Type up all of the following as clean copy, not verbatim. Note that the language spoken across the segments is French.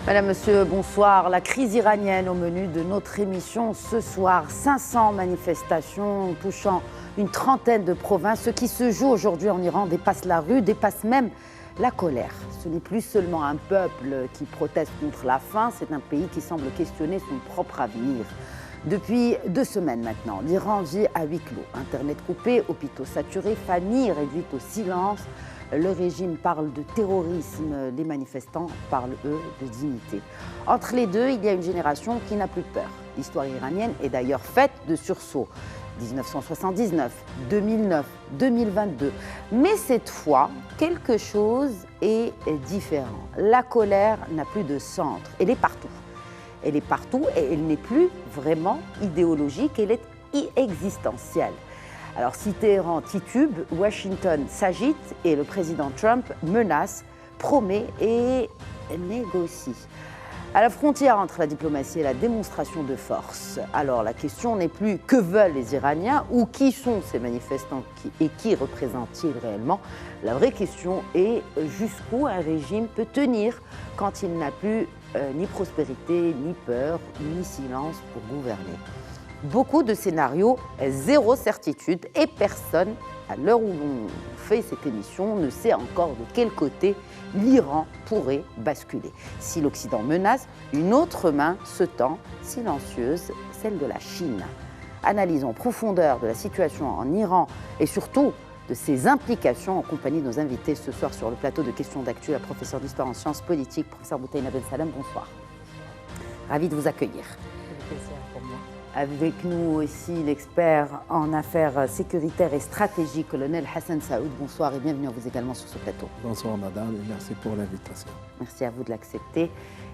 Madame, Monsieur, bonsoir. La crise iranienne au menu de notre émission ce soir. 500 manifestations touchant une trentaine de provinces. Ce qui se joue aujourd'hui en Iran dépasse la rue, dépasse même la colère. Ce n'est plus seulement un peuple qui proteste contre la faim, c'est un pays qui semble questionner son propre avenir. Depuis 2 semaines maintenant, l'Iran vit à huis clos. Internet coupé, hôpitaux saturés, familles réduites au silence. Le régime parle de terrorisme, les manifestants parlent, eux, de dignité. Entre les deux, il y a une génération qui n'a plus peur. L'histoire iranienne est d'ailleurs faite de sursauts. 1979, 2009, 2022. Mais cette fois, quelque chose est différent. La colère n'a plus de centre, elle est partout. Elle est partout et elle n'est plus vraiment idéologique, elle est existentielle. Alors si Téhéran titube, Washington s'agite et le président Trump menace, promet et négocie. À la frontière entre la diplomatie et la démonstration de force, alors la question n'est plus que veulent les Iraniens ou qui sont ces manifestants et qui représentent-ils réellement. La vraie question est jusqu'où un régime peut tenir quand il n'a plus ni prospérité, ni peur, ni silence pour gouverner. Beaucoup de scénarios, zéro certitude et personne, à l'heure où l'on fait cette émission, ne sait encore de quel côté l'Iran pourrait basculer. Si l'Occident menace, une autre main se tend, silencieuse, celle de la Chine. Analyse en profondeur de la situation en Iran et surtout de ses implications en compagnie de nos invités ce soir sur le plateau de Questions d'Actu, la professeure d'histoire en sciences politiques, professeur Boutaina Ben Salem, bonsoir. Ravi de vous accueillir. Avec nous aussi l'expert en affaires sécuritaires et stratégiques, colonel Hassan Saoud. Bonsoir et bienvenue à vous également sur ce plateau. Bonsoir madame et merci pour l'invitation. Merci à vous de l'accepter.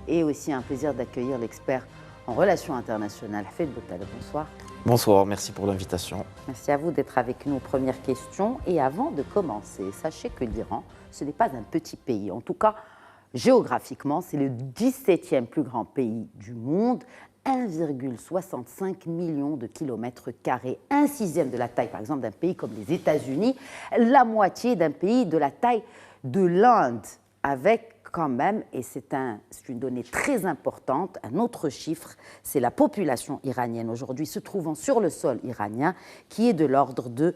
Et aussi un plaisir d'accueillir l'expert en relations internationales, Hafed Boutaleb. Bonsoir. Bonsoir, merci pour l'invitation. Merci à vous d'être avec nous. Première question. Et avant de commencer, sachez que l'Iran, ce n'est pas un petit pays. En tout cas, géographiquement, c'est le 17e plus grand pays du monde. 1,65 million de kilomètres carrés, 1/6 de la taille, par exemple, d'un pays comme les États-Unis, la moitié d'un pays de la taille de l'Inde, avec quand même, et c'est une donnée très importante, un autre chiffre, c'est la population iranienne aujourd'hui se trouvant sur le sol iranien, qui est de l'ordre de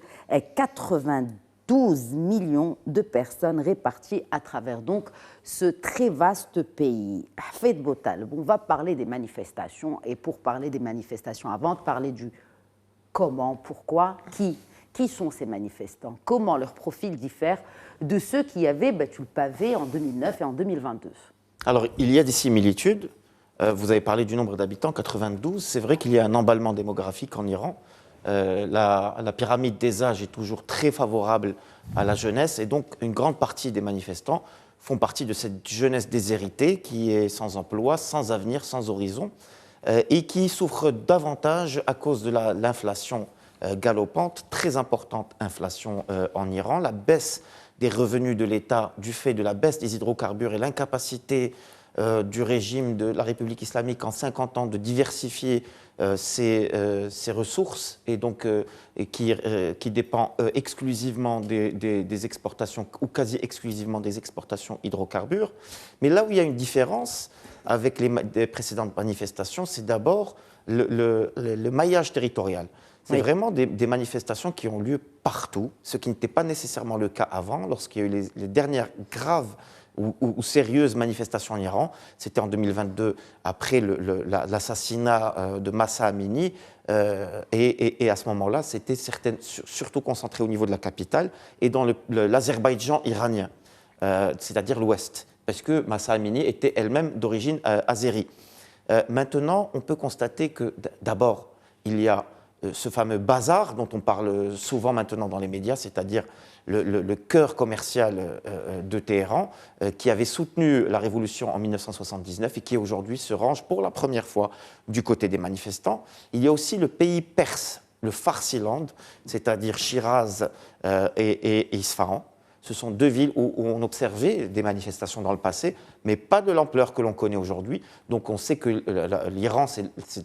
92 millions de personnes réparties à travers donc ce très vaste pays. Hafed Boutaleb, on va parler des manifestations et pour parler des manifestations, avant de parler du comment, pourquoi, qui sont ces manifestants, comment leur profil diffère de ceux qui avaient battu le pavé en 2009 et en 2022. Alors, il y a des similitudes. Vous avez parlé du nombre d'habitants, 92. C'est vrai qu'il y a un emballement démographique en Iran. La pyramide des âges est toujours très favorable à la jeunesse et donc une grande partie des manifestants font partie de cette jeunesse déshéritée qui est sans emploi, sans avenir, sans horizon et qui souffre davantage à cause de l'inflation galopante, très importante inflation en Iran, la baisse des revenus de l'État du fait de la baisse des hydrocarbures et l'incapacité du régime de la République islamique en 50 ans de diversifier ses ressources et donc qui dépend exclusivement des exportations ou quasi exclusivement des exportations hydrocarbures. Mais là où il y a une différence avec les précédentes manifestations, c'est d'abord le maillage territorial. C'est vraiment des manifestations qui ont lieu partout, ce qui n'était pas nécessairement le cas avant, lorsqu'il y a eu les dernières graves ou sérieuses manifestations en Iran. C'était en 2022, après l'assassinat de Mahsa Amini. Et à ce moment-là, c'était surtout concentré au niveau de la capitale et dans l'Azerbaïdjan iranien, c'est-à-dire l'Ouest, parce que Mahsa Amini était elle-même d'origine azérie. Maintenant, on peut constater que d'abord, il y a ce fameux bazar dont on parle souvent maintenant dans les médias, c'est-à-dire le cœur commercial de Téhéran, qui avait soutenu la révolution en 1979 et qui aujourd'hui se range pour la première fois du côté des manifestants. Il y a aussi le pays perse, le Farsiland, c'est-à-dire Shiraz et Isfahan. Ce sont 2 villes où on observait des manifestations dans le passé, mais pas de l'ampleur que l'on connaît aujourd'hui. Donc on sait que l'Iran,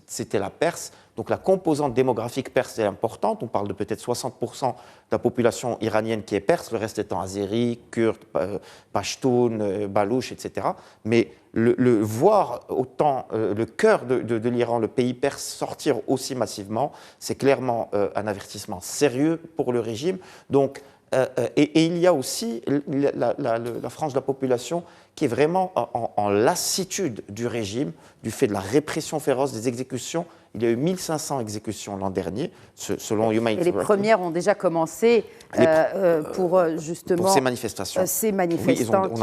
c'était la Perse, Donc la composante démographique perse est importante. On parle de peut-être 60% de la population iranienne qui est perse, le reste étant azéri, kurde, pashtun, balouche, etc. Mais voir autant le cœur de l'Iran, le pays perse, sortir aussi massivement, c'est clairement un avertissement sérieux pour le régime. Donc, et il y a aussi la frange de la population qui est vraiment en lassitude du régime, du fait de la répression féroce des exécutions. Il y a eu 1500 exécutions l'an dernier, selon Human Rights Watch. Et les premières ont déjà commencé pour justement pour ces manifestations. Ces manifestants qui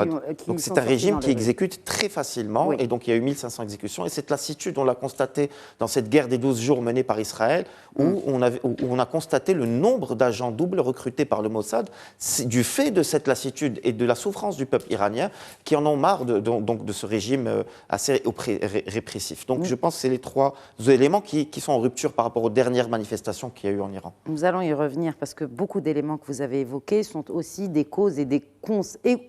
donc sont c'est un sortis régime dans qui les rues. exécute très facilement, Oui. et donc il y a eu 1500 exécutions. Et cette lassitude, on l'a constaté dans cette guerre des 12 jours menée par Israël, où on a constaté le nombre d'agents doubles recrutés par le Mossad, du fait de cette lassitude et de la souffrance du peuple iranien, qui en ont marre de ce régime assez répressif. Donc je pense que c'est les trois éléments qui sont en rupture par rapport aux dernières manifestations qu'il y a eu en Iran. Nous allons y revenir parce que beaucoup d'éléments que vous avez évoqués sont aussi des causes et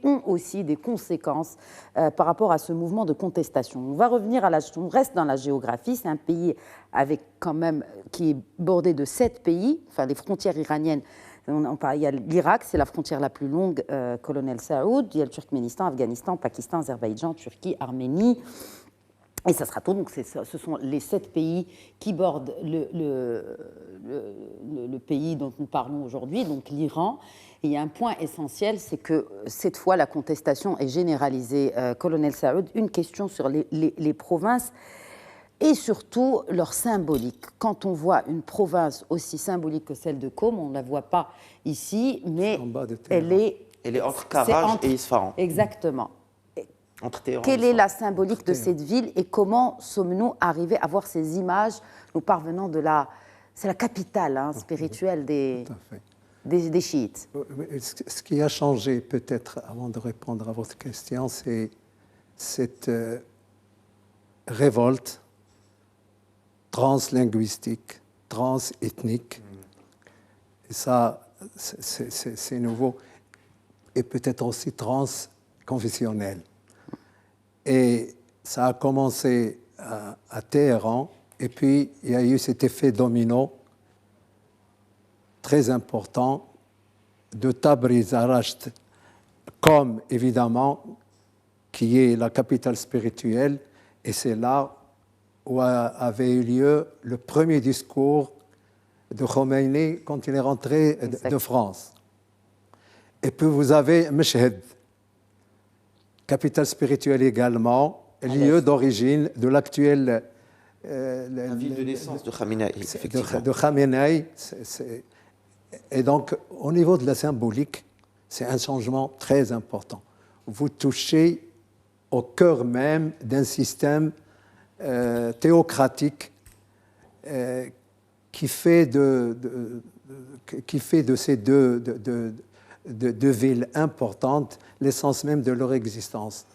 ont aussi des conséquences par rapport à ce mouvement de contestation. On va revenir on reste dans la géographie. C'est un pays avec quand même qui est bordé de 7 pays, enfin les frontières iraniennes. Il y a l'Irak, c'est la frontière la plus longue, colonel Saoud. Il y a le Turkménistan, Afghanistan, Pakistan, Azerbaïdjan, Turquie, Arménie. Et ça sera tout. Donc, ce sont les 7 pays qui bordent le pays dont nous parlons aujourd'hui, donc l'Iran. Et il y a un point essentiel, c'est que cette fois, la contestation est généralisée. Colonel Saoud, une question sur les provinces et surtout leur symbolique. Quand on voit une province aussi symbolique que celle de Qom, on ne la voit pas ici, mais elle est entre Karaj et Isfahan. Exactement. Entre Téhéran Quelle est la symbolique de cette ville et comment sommes-nous arrivés à voir ces images nous parvenant de la... C'est la capitale spirituelle des chiites. Ce qui a changé peut-être, avant de répondre à votre question, c'est cette révolte translinguistique, transethnique. Et ça, c'est nouveau. Et peut-être aussi transconfessionnel. Et ça a commencé à Téhéran, et puis il y a eu cet effet domino très important de Tabriz à Rasht, comme évidemment, qui est la capitale spirituelle, et c'est là où avait eu lieu le premier discours de Khomeini quand il est rentré de France. Et puis vous avez Meshhed, capitale spirituelle également, lieu d'origine de l'actuelle... la ville de naissance de Khamenei, effectivement. De Khamenei. Et donc, au niveau de la symbolique, c'est un changement très important. Vous touchez au cœur même d'un système théocratique qui fait de ces deux villes importantes l'essence même de leur existence.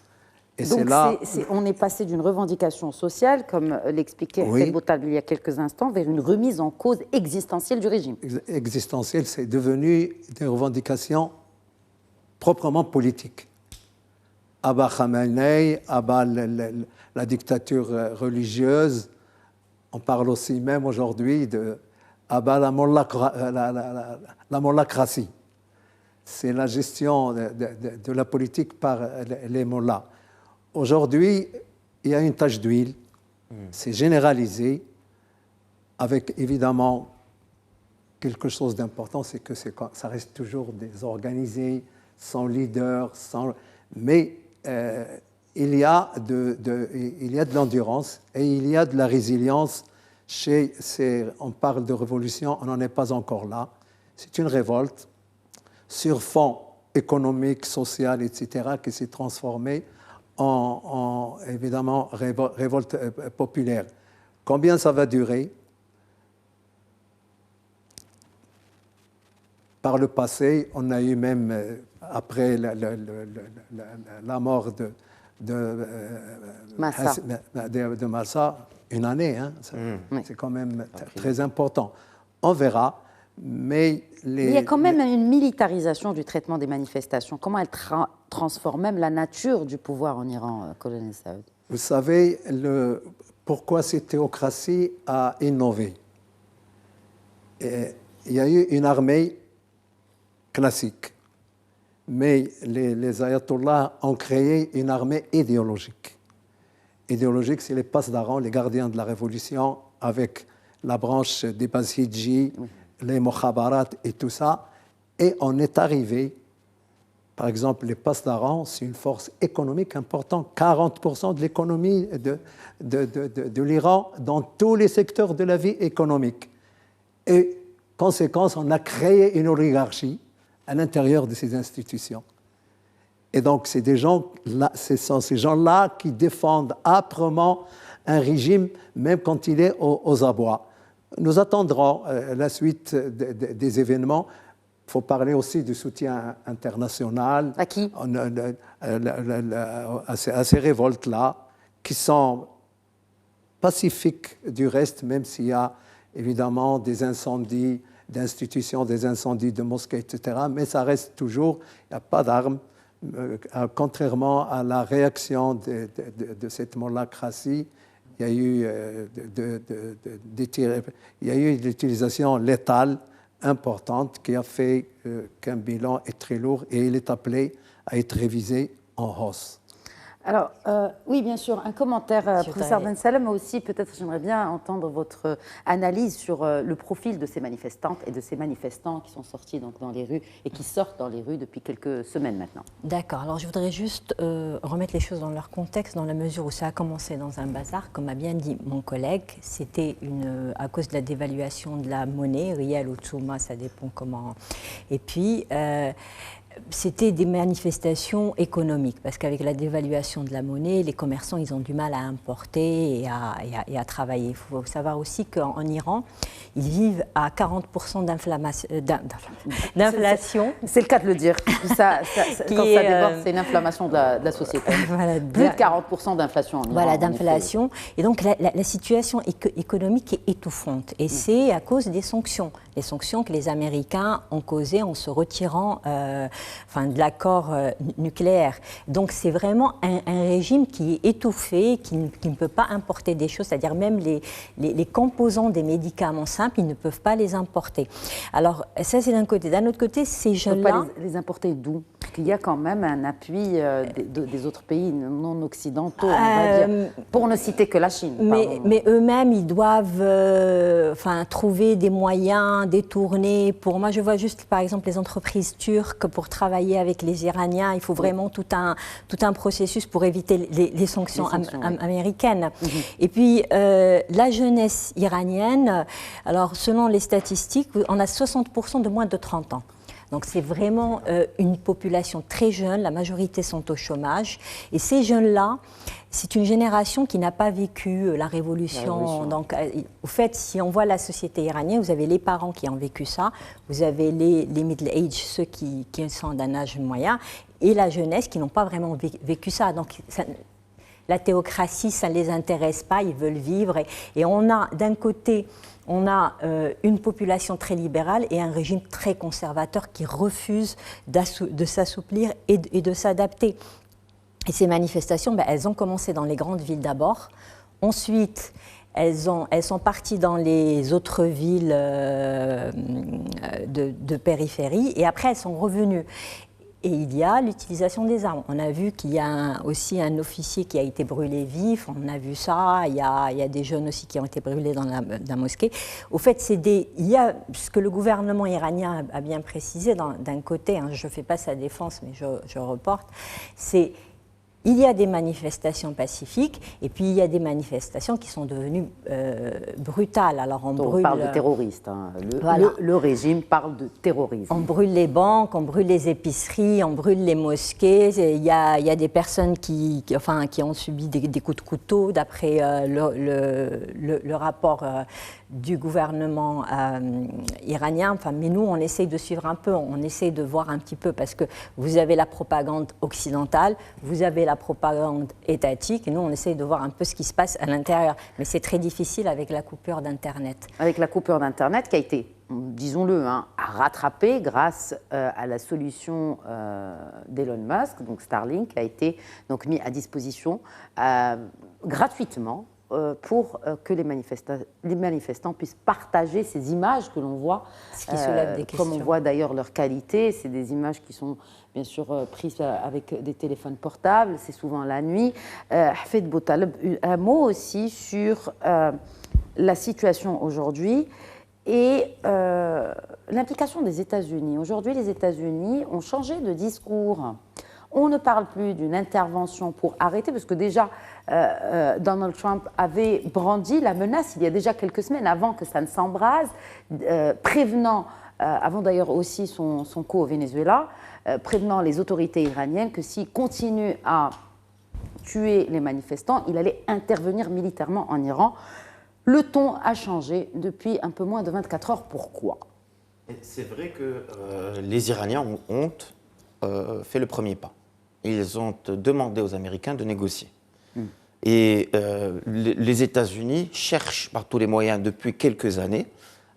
Et donc, c'est là... on est passé d'une revendication sociale, comme l'expliquait Fred Botal il y a quelques instants, vers une remise en cause existentielle du régime. Existentielle, c'est devenu des revendications proprement politiques. Abat Khamenei, abat la dictature religieuse, on parle aussi même aujourd'hui de abat la mollacratie. C'est la gestion de la politique par les mollahs. Aujourd'hui, il y a une tache d'huile, c'est généralisé, avec évidemment quelque chose d'important, c'est que ça reste toujours désorganisé, sans leader, mais il y a de l'endurance et il y a de la résilience. On parle de révolution, on n'en est pas encore là. C'est une révolte sur fond économique, social, etc., qui s'est transformée en évidemment, révolte populaire. Combien ça va durer? Par le passé, on a eu même, après la mort de Massa, une année. Hein, c'est quand même très important. On verra. Mais il y a quand même une militarisation du traitement des manifestations. Comment elle transforme même la nature du pouvoir en Iran, colonel Saoud? Vous savez pourquoi cette théocratie a innové? il y a eu une armée classique, mais les ayatollahs ont créé une armée idéologique. Idéologique, c'est les pasdarans, les gardiens de la révolution, avec la branche des Bassidji, les Mokhabarat et tout ça. Et on est arrivé, par exemple, les pasdarans, c'est une force économique importante, 40% de l'économie de l'Iran dans tous les secteurs de la vie économique. Et, conséquence, on a créé une oligarchie à l'intérieur de ces institutions. Et donc, ce sont ces gens-là qui défendent âprement un régime, même quand il est aux abois. Nous attendrons la suite des événements. Il faut parler aussi du soutien international. À qui ? À ces révoltes-là, qui sont pacifiques du reste, même s'il y a évidemment des incendies d'institutions, des incendies de mosquées, etc. Mais ça reste toujours, il n'y a pas d'armes. Contrairement à la réaction de cette mollacratie, il y a eu l'utilisation létale importante qui a fait qu'un bilan est très lourd et il est appelé à être révisé en hausse. Alors, oui, bien sûr, un commentaire, professeur Ben Salem, mais aussi peut-être j'aimerais bien entendre votre analyse sur le profil de ces manifestantes et de ces manifestants qui sont sortis donc, dans les rues et qui sortent dans les rues depuis quelques semaines maintenant. D'accord, alors je voudrais juste remettre les choses dans leur contexte, dans la mesure où ça a commencé dans un bazar, comme a bien dit mon collègue, c'était à cause de la dévaluation de la monnaie, rial ou tsouma, ça dépend comment. Et puis, c'était des manifestations économiques, parce qu'avec la dévaluation de la monnaie, les commerçants, ils ont du mal à importer et à travailler. Il faut savoir aussi qu'en Iran, ils vivent à 40% d'inflation. C'est le cas de le dire. Quand ça déborde, c'est une inflammation de la société. Voilà, plus de 40% d'inflation en Iran. Voilà, d'inflation. Et donc, la situation économique est étouffante. Et c'est à cause des sanctions. Les sanctions que les Américains ont causées en se retirant de l'accord nucléaire. Donc c'est vraiment un régime qui est étouffé, qui ne peut pas importer des choses, c'est-à-dire même les composants des médicaments simples, ils ne peuvent pas les importer. Alors ça c'est d'un côté. D'un autre côté, ces jeunes-là... Ils ne peuvent pas les importer d'où ? Parce qu'il y a quand même un appui des autres pays non occidentaux, on va dire, pour ne citer que la Chine. Mais eux-mêmes, ils doivent trouver des moyens détournés. Pour moi, je vois juste par exemple les entreprises turques pour travailler avec les Iraniens, il faut vraiment tout un processus pour éviter les sanctions américaines. Et puis, la jeunesse iranienne, alors selon les statistiques, on a 60% de moins de 30 ans. Donc c'est vraiment une population très jeune, la majorité sont au chômage. Et ces jeunes-là, c'est une génération qui n'a pas vécu la révolution. Donc, au fait, si on voit la société iranienne, vous avez les parents qui ont vécu ça, vous avez les middle age, ceux qui sont d'un âge moyen, et la jeunesse qui n'ont pas vraiment vécu ça. Donc, la théocratie, ça ne les intéresse pas, ils veulent vivre. Et on a, d'un côté, on a une population très libérale et un régime très conservateur qui refuse de s'assouplir et de s'adapter. Et ces manifestations, elles ont commencé dans les grandes villes d'abord. Ensuite, elles sont parties dans les autres villes de périphérie. Et après, elles sont revenues. Et il y a l'utilisation des armes. On a vu qu'il y a aussi un officier qui a été brûlé vif. On a vu ça. Il y a des jeunes aussi qui ont été brûlés dans la mosquée. Au fait, il y a ce que le gouvernement iranien a bien précisé d'un côté. Je ne fais pas sa défense, mais je reporte. Il y a des manifestations pacifiques et puis il y a des manifestations qui sont devenues brutales. Alors on parle de terroristes. Le régime parle de terrorisme. On brûle les banques, on brûle les épiceries, on brûle les mosquées. Il y a des personnes qui ont subi des coups de couteau d'après le rapport du gouvernement iranien. Mais nous, on essaye de suivre un peu, on essaye de voir un petit peu parce que vous avez la propagande occidentale, vous avez la propagande étatique et nous, on essaye de voir un peu ce qui se passe à l'intérieur. Mais c'est très difficile avec la coupure d'Internet. Avec la coupure d'Internet qui a été, disons-le, rattrapée grâce à la solution d'Elon Musk, donc Starlink, qui a été donc mis à disposition gratuitement que les manifestants puissent partager ces images que l'on voit, Ce qui soulève des questions. comme on voit d'ailleurs leur qualité. C'est des images qui sont bien sûr prises avec des téléphones portables, c'est souvent la nuit. Hafid Boutaleb, un mot aussi sur la situation aujourd'hui et l'implication des États-Unis. Aujourd'hui, les États-Unis ont changé de discours. On ne parle plus d'une intervention pour arrêter, parce que déjà, Donald Trump avait brandi la menace il y a déjà quelques semaines, avant que ça ne s'embrase, prévenant, avant d'ailleurs aussi son coup au Venezuela, prévenant les autorités iraniennes que s'ils continuent à tuer les manifestants, il allait intervenir militairement en Iran. Le ton a changé depuis un peu moins de 24 heures. Pourquoi ? C'est vrai que les Iraniens ont fait le premier pas. Ils ont demandé aux Américains de négocier. Et les États-Unis cherchent par tous les moyens depuis quelques années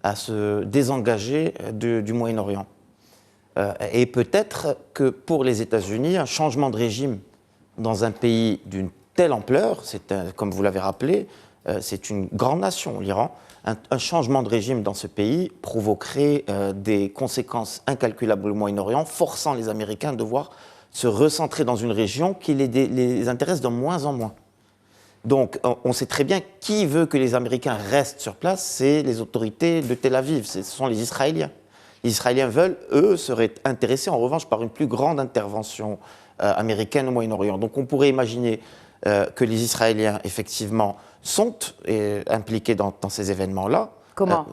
à se désengager du Moyen-Orient. Et peut-être que pour les États-Unis, un changement de régime dans un pays d'une telle ampleur, comme vous l'avez rappelé, c'est une grande nation, l'Iran. Un changement de régime dans ce pays provoquerait des conséquences incalculables au Moyen-Orient, forçant les Américains à devoir se recentrer dans une région qui les intéresse de moins en moins. Donc, on sait très bien qui veut que les Américains restent sur place, c'est les autorités de Tel Aviv, ce sont les Israéliens. Les Israéliens seraient intéressés en revanche par une plus grande intervention américaine au Moyen-Orient. Donc, on pourrait imaginer que les Israéliens, effectivement, sont impliqués dans ces événements-là. Comment ?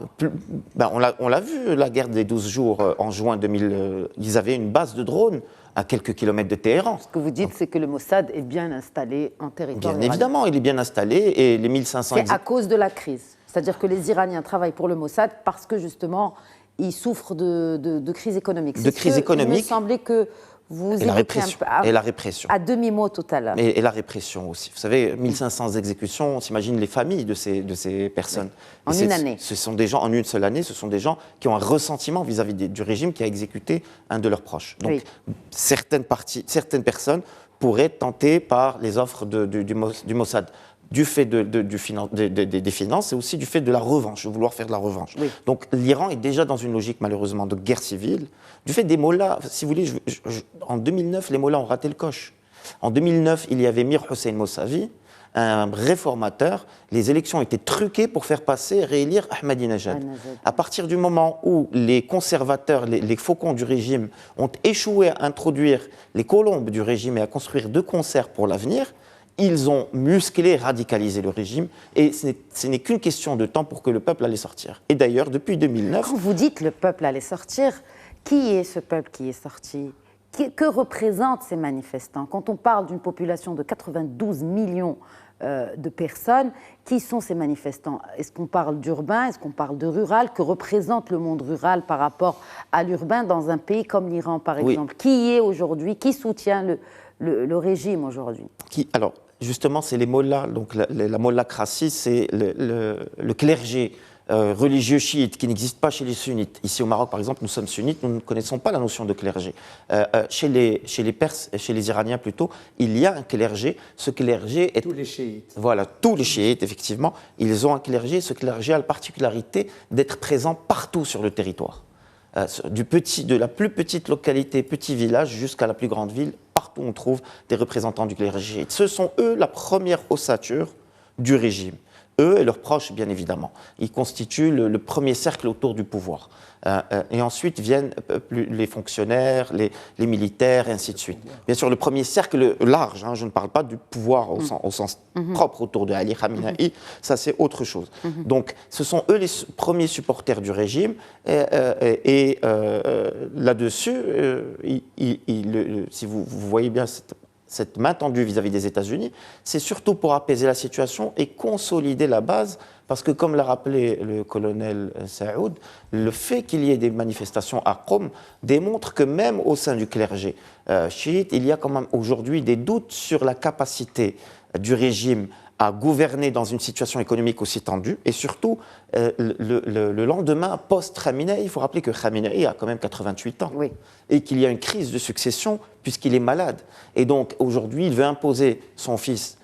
On l'a vu, la guerre des 12 jours en juin 2000, ils avaient une base de drones à quelques kilomètres de Téhéran. Ce que vous dites, c'est que le Mossad est bien installé en territoire Bien iranien. évidemment, il est bien installé et les 1500... C'est à cause de la crise. C'est-à-dire que les Iraniens travaillent pour le Mossad parce que justement, ils souffrent de crise économique. De crise économique. Il me semblait que vous et la répression. Et la répression. À demi-mot tout à l'heure. Et la répression aussi. Vous savez, 1500 exécutions, on s'imagine les familles de ces personnes. En une année. Ce sont des gens, en une seule année, ce sont des gens qui ont un ressentiment vis-à-vis du régime qui a exécuté un de leurs proches. Donc, certaines personnes pourraient être tentées par les offres du Mossad. Du fait des finances et aussi du fait de la revanche, de vouloir faire de la revanche. Oui. Donc l'Iran est déjà dans une logique malheureusement de guerre civile. Du fait des mollahs, si vous voulez, en 2009, les mollahs ont raté le coche. En 2009, il y avait Mir Hossein Mossavi, un réformateur. Les élections étaient truquées pour faire passer et réélire Ahmadinejad. À partir du moment où les conservateurs, les faucons du régime ont échoué à introduire les colombes du régime et à construire de concert pour l'avenir, ils ont musclé, radicalisé le régime, et ce n'est qu'une question de temps pour que le peuple allait sortir. Et d'ailleurs, depuis 2009... Quand vous dites le peuple allait sortir, qui est ce peuple qui est sorti ? Que représentent ces manifestants ? Quand on parle d'une population de 92 millions de personnes, qui sont ces manifestants ? Est-ce qu'on parle d'urbain ? Est-ce qu'on parle de rural ? Que représente le monde rural par rapport à l'urbain dans un pays comme l'Iran, par exemple ? Qui est aujourd'hui, qui soutient le régime aujourd'hui ? Alors, justement, c'est les mollahs. Donc, la mollacratie, c'est le clergé religieux chiite qui n'existe pas chez les sunnites. Ici au Maroc, par exemple, nous sommes sunnites, nous ne connaissons pas la notion de clergé. Chez les Perses, chez les Iraniens plutôt, il y a un clergé. Ce clergé est... Tous les chiites. Voilà, tous les chiites, effectivement, ils ont un clergé. Ce clergé a la particularité d'être présent partout sur le territoire. De la plus petite localité, petit village, jusqu'à la plus grande ville, partout on trouve des représentants du clergé. Ce sont eux la première ossature du régime. Eux et leurs proches, bien évidemment. Ils constituent le premier cercle autour du pouvoir. Et ensuite viennent les fonctionnaires, les militaires, et ainsi de suite. Bien sûr, le premier cercle large, je ne parle pas du pouvoir au sens propre autour de Ali Khamenei, ça c'est autre chose. Donc, ce sont eux les premiers supporters du régime, et là-dessus, si vous voyez bien cette main tendue vis-à-vis des États-Unis, c'est surtout pour apaiser la situation et consolider la base, parce que comme l'a rappelé le colonel Saoud, le fait qu'il y ait des manifestations à Qom démontre que même au sein du clergé chiite, il y a quand même aujourd'hui des doutes sur la capacité du régime à gouverner dans une situation économique aussi tendue, et surtout, le lendemain post-Khamenei, il faut rappeler que Khamenei a quand même 88 ans, et qu'il y a une crise de succession puisqu'il est malade. Et donc, aujourd'hui, il veut imposer son fils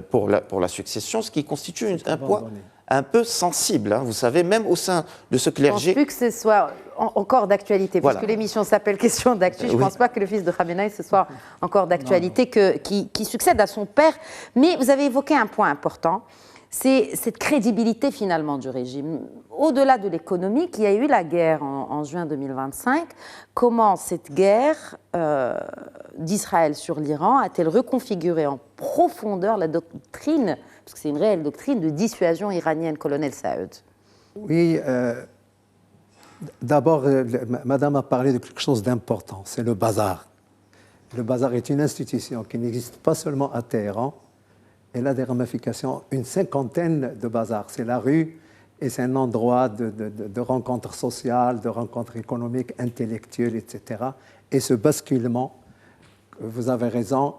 pour la succession, ce qui constitue un poids un peu sensible, hein, vous savez, même au sein de ce clergé. Je ne pense plus que ce soit encore d'actualité, Voilà. puisque l'émission s'appelle Question d'actu. Je ne pense pas que le fils de Khamenei ce soit encore d'actualité, qui succède à son père. Mais vous avez évoqué un point important, c'est cette crédibilité finalement du régime. Au-delà de l'économique, il y a eu la guerre en juin 2025. Comment cette guerre d'Israël sur l'Iran a-t-elle reconfiguré en profondeur la doctrine, parce que c'est une réelle doctrine de dissuasion iranienne, colonel Saud? Oui, d'abord, Madame a parlé de quelque chose d'important, c'est le bazar. Le bazar est une institution qui n'existe pas seulement à Téhéran, elle a des ramifications, une cinquantaine de bazars. C'est la rue et c'est un endroit de rencontres sociales, de rencontres économiques, intellectuelles, etc. Et ce basculement, vous avez raison,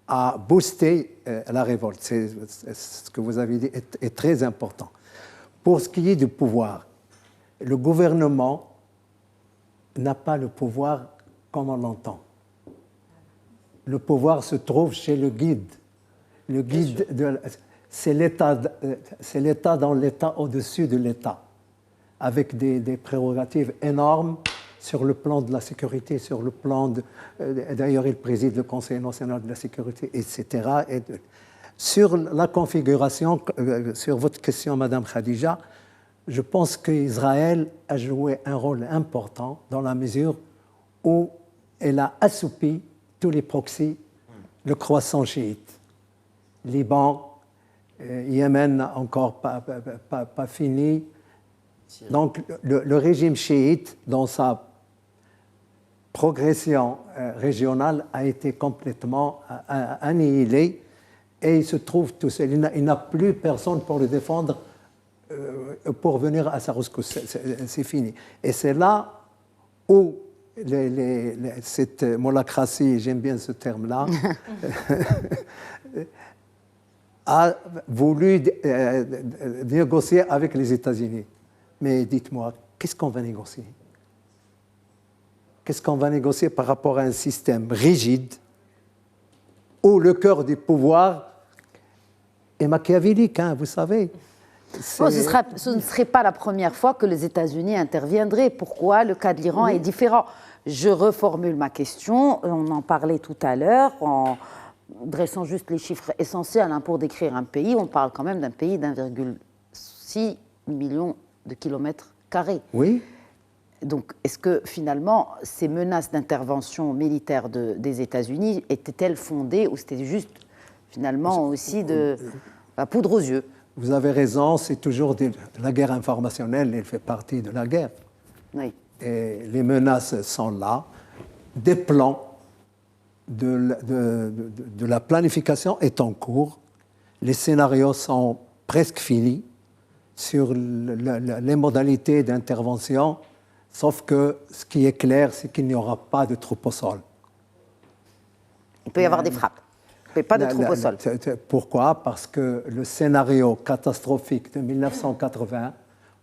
a boosté la révolte. Ce que vous avez dit est très important. Pour ce qui est du pouvoir, le gouvernement n'a pas le pouvoir comme on l'entend. Le pouvoir se trouve chez le guide. Le guide, c'est l'État dans l'État au-dessus de l'État, avec des prérogatives énormes sur le plan de la sécurité, sur le plan d'ailleurs il préside le Conseil national de la sécurité, etc. Sur la configuration, sur votre question, Madame Khadija, je pense qu'Israël a joué un rôle important dans la mesure où elle a assoupi tous les proxys, le croissant chiite. Liban, Yémen n'a encore pas fini. Donc le régime chiite, dans sa progression régionale, a été complètement annihilé et il se trouve tout seul. Il n'a plus personne pour le défendre, pour venir à sa rescousse. C'est fini. Et c'est là où cette molacratie, j'aime bien ce terme-là, a voulu négocier avec les États-Unis. Mais dites-moi, qu'est-ce qu'on va négocier? Qu'est-ce qu'on va négocier par rapport à un système rigide où le cœur du pouvoir est machiavélique, hein, vous savez? Bon, ce ne serait pas la première fois que les États-Unis interviendraient. Pourquoi le cas de l'Iran est différent? Je reformule ma question. On en parlait tout à l'heure en dressant juste les chiffres essentiels pour décrire un pays. On parle quand même d'un pays d'1,6 million de kilomètres carrés. Oui. Donc, est-ce que finalement, ces menaces d'intervention militaire des États-Unis étaient-elles fondées ou c'était juste finalement aussi de la poudre aux yeux? Vous avez raison, c'est toujours la guerre informationnelle, elle fait partie de la guerre. Oui. Et les menaces sont là. Des plans de la planification est en cours. Les scénarios sont presque finis sur les modalités d'intervention, sauf que ce qui est clair, c'est qu'il n'y aura pas de troupes au sol. Il peut y avoir des frappes, mais pas de troupes au sol. Pourquoi? Parce que le scénario catastrophique de 1980,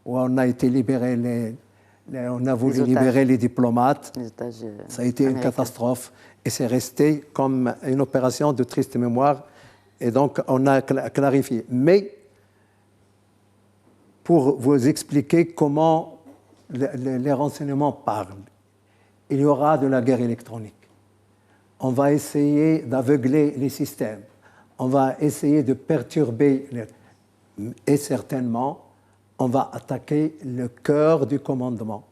où on a été libéré on a voulu libérer les diplomates, ça a été une catastrophe et c'est resté comme une opération de triste mémoire et donc on a clarifié. Mais pour vous expliquer comment les renseignements parlent, il y aura de la guerre électronique. On va essayer d'aveugler les systèmes, on va essayer de perturber et certainement on va attaquer le cœur du commandement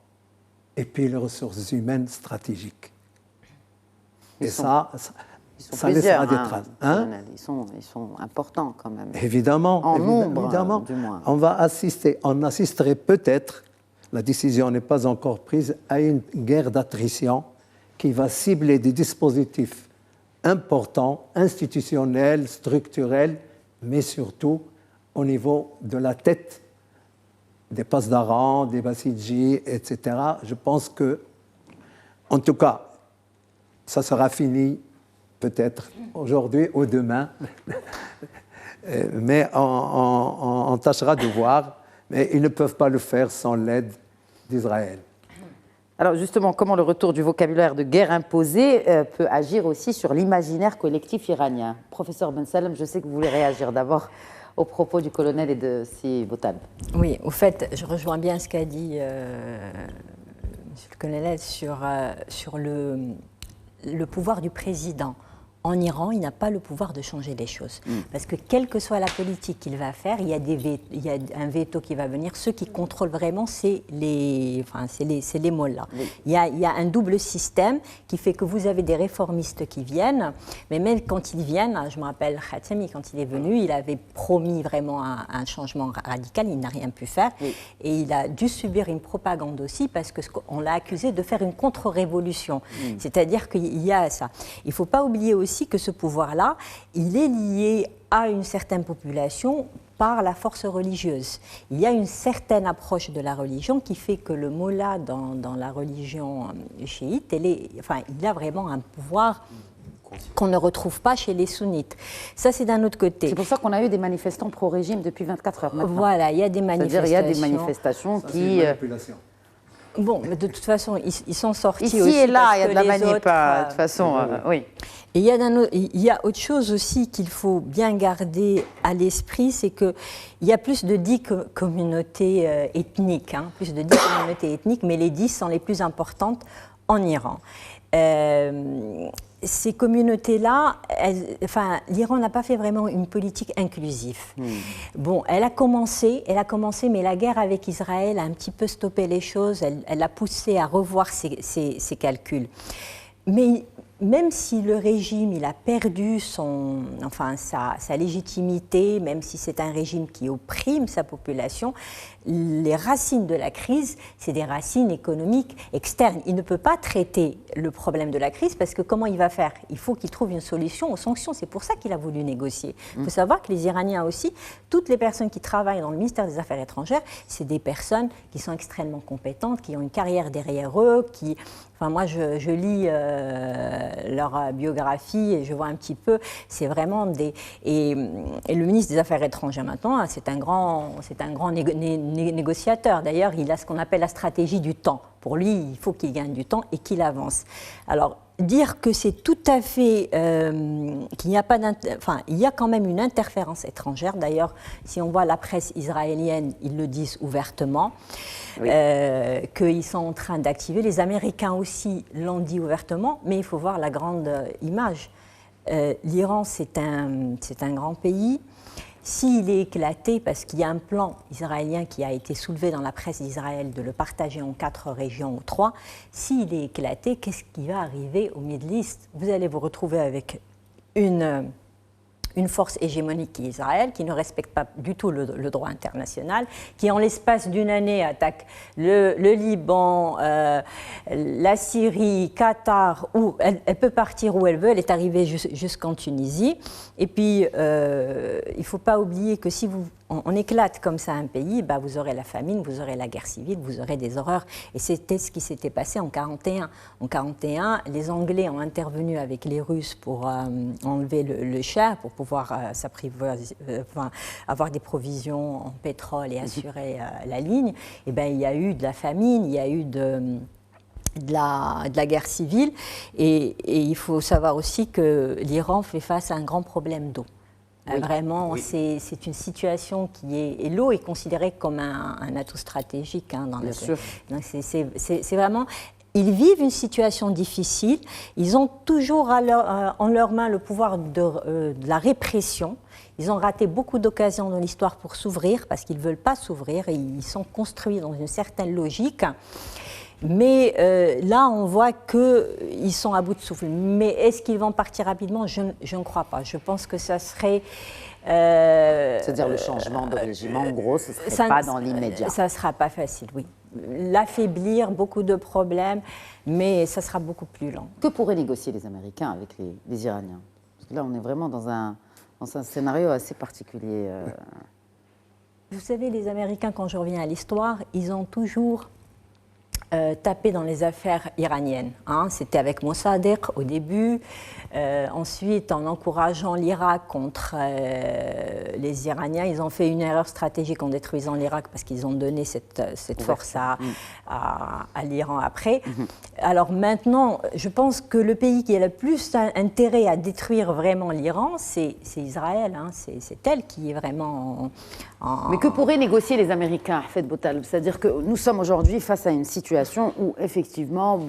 et puis les ressources humaines stratégiques. Ça laissera des traces. Hein? Ils sont importants quand même. Évidemment. En nombre, évidemment. du moins. On assisterait peut-être, la décision n'est pas encore prise, à une guerre d'attrition qui va cibler des dispositifs importants, institutionnels, structurels, mais surtout au niveau de la tête des Pasdaran, des Bassidji, etc. Je pense que, en tout cas, ça sera fini peut-être aujourd'hui ou demain, mais on tâchera de voir, mais ils ne peuvent pas le faire sans l'aide d'Israël. Alors justement, comment le retour du vocabulaire de guerre imposée peut agir aussi sur l'imaginaire collectif iranien? Professeur Ben Salem, je sais que vous voulez réagir d'abord aux propos du colonel et de Si Botaleb. Oui, au fait, je rejoins bien ce qu'a dit Monsieur le colonel sur le pouvoir du président. En Iran, il n'a pas le pouvoir de changer les choses. Parce que quelle que soit la politique qu'il va faire, il y a un veto qui va venir. Ceux qui contrôlent vraiment, c'est les mollahs. Oui. Il y a un double système qui fait que vous avez des réformistes qui viennent, mais même quand ils viennent, je me rappelle Khatami, quand il est venu, il avait promis vraiment un changement radical, il n'a rien pu faire. Oui. Et il a dû subir une propagande aussi parce qu'on l'a accusé de faire une contre-révolution. C'est-à-dire qu'il y a ça. Il ne faut pas oublier aussi que ce pouvoir-là, il est lié à une certaine population par la force religieuse. Il y a une certaine approche de la religion qui fait que le mollah dans la religion chiite, il a vraiment un pouvoir qu'on ne retrouve pas chez les sunnites. Ça, c'est d'un autre côté. C'est pour ça qu'on a eu des manifestants pro-régime depuis 24 heures maintenant. Voilà, il y a des manifestations. C'est-à-dire, il y a des manifestations qui... Bon, mais de toute façon, ils sont sortis ici aussi. Ici et là, il y a de la manip, de toute façon, oui. Et il y a autre chose aussi qu'il faut bien garder à l'esprit, c'est qu'il y a plus de 10 communautés ethniques, plus de 10 communautés ethniques, mais les 10 sont les plus importantes en Iran. Ces communautés-là, l'Iran n'a pas fait vraiment une politique inclusive. Bon, elle a commencé, mais la guerre avec Israël a un petit peu stoppé les choses, elle a poussé à revoir ses calculs. Mais même si le régime il a perdu sa légitimité, même si c'est un régime qui opprime sa population, les racines de la crise, c'est des racines économiques externes. Il ne peut pas traiter le problème de la crise parce que comment il va faire? Il faut qu'il trouve une solution aux sanctions. C'est pour ça qu'il a voulu négocier. Il faut savoir que les Iraniens aussi, toutes les personnes qui travaillent dans le ministère des Affaires étrangères, c'est des personnes qui sont extrêmement compétentes, qui ont une carrière derrière eux, moi, je lis leur biographie et je vois un petit peu, c'est vraiment des... Et le ministre des Affaires étrangères maintenant, c'est un grand négociateur. D'ailleurs, il a ce qu'on appelle la stratégie du temps. Pour lui, il faut qu'il gagne du temps et qu'il avance. Alors, dire que c'est tout à fait... qu'il n'y a pas il y a quand même une interférence étrangère. D'ailleurs, si on voit la presse israélienne, ils le disent ouvertement. Oui. Qu'ils sont en train d'activer. Les Américains aussi l'ont dit ouvertement, mais il faut voir la grande image. L'Iran, c'est un grand pays. S'il est éclaté, parce qu'il y a un plan israélien qui a été soulevé dans la presse d'Israël de le partager en 4 régions ou 3, s'il est éclaté, qu'est-ce qui va arriver au Middle East? Vous allez vous retrouver avec une force hégémonique qui est Israël, qui ne respecte pas du tout le droit international, qui en l'espace d'une année attaque le Liban, la Syrie, Qatar, où elle peut partir où elle veut, elle est arrivée jusqu'en Tunisie. Et puis, il ne faut pas oublier que si on éclate comme ça un pays, vous aurez la famine, vous aurez la guerre civile, vous aurez des horreurs. Et c'était ce qui s'était passé en 1941. En 1941, les Anglais ont intervenu avec les Russes pour enlever le Shah, pour pouvoir avoir des provisions en pétrole et assurer la ligne. Et il y a eu de la famine, il y a eu de la guerre civile. Et il faut savoir aussi que l'Iran fait face à un grand problème d'eau. Oui. Vraiment, oui. C'est une situation qui est... Et l'eau est considérée comme un atout stratégique dans la... Bien sûr. Donc c'est vraiment... Ils vivent une situation difficile. Ils ont toujours en leur main le pouvoir de la répression. Ils ont raté beaucoup d'occasions dans l'histoire pour s'ouvrir, parce qu'ils ne veulent pas s'ouvrir. Et ils sont construits dans une certaine logique. Mais là, on voit qu'ils sont à bout de souffle. Mais est-ce qu'ils vont partir rapidement? Je ne crois pas. Je pense que ça serait... C'est-à-dire le changement de régime, en gros, ce ne serait pas dans l'immédiat. Ça ne sera pas facile, oui. L'affaiblir, beaucoup de problèmes, mais ça sera beaucoup plus lent. Que pourraient négocier les Américains avec les Iraniens? Parce que là, on est vraiment dans un scénario assez particulier. Vous savez, les Américains, quand je reviens à l'histoire, ils ont toujours taper dans les affaires iraniennes. C'était avec Mossadegh au début, ensuite en encourageant l'Irak contre les Iraniens. Ils ont fait une erreur stratégique en détruisant l'Irak parce qu'ils ont donné cette force à l'Iran après. Alors maintenant, je pense que le pays qui a le plus intérêt à détruire vraiment l'Iran, c'est Israël. C'est elle qui est vraiment Mais que pourraient négocier les Américains, Hafed Boutaleb? C'est-à-dire que nous sommes aujourd'hui face à une situation où, effectivement,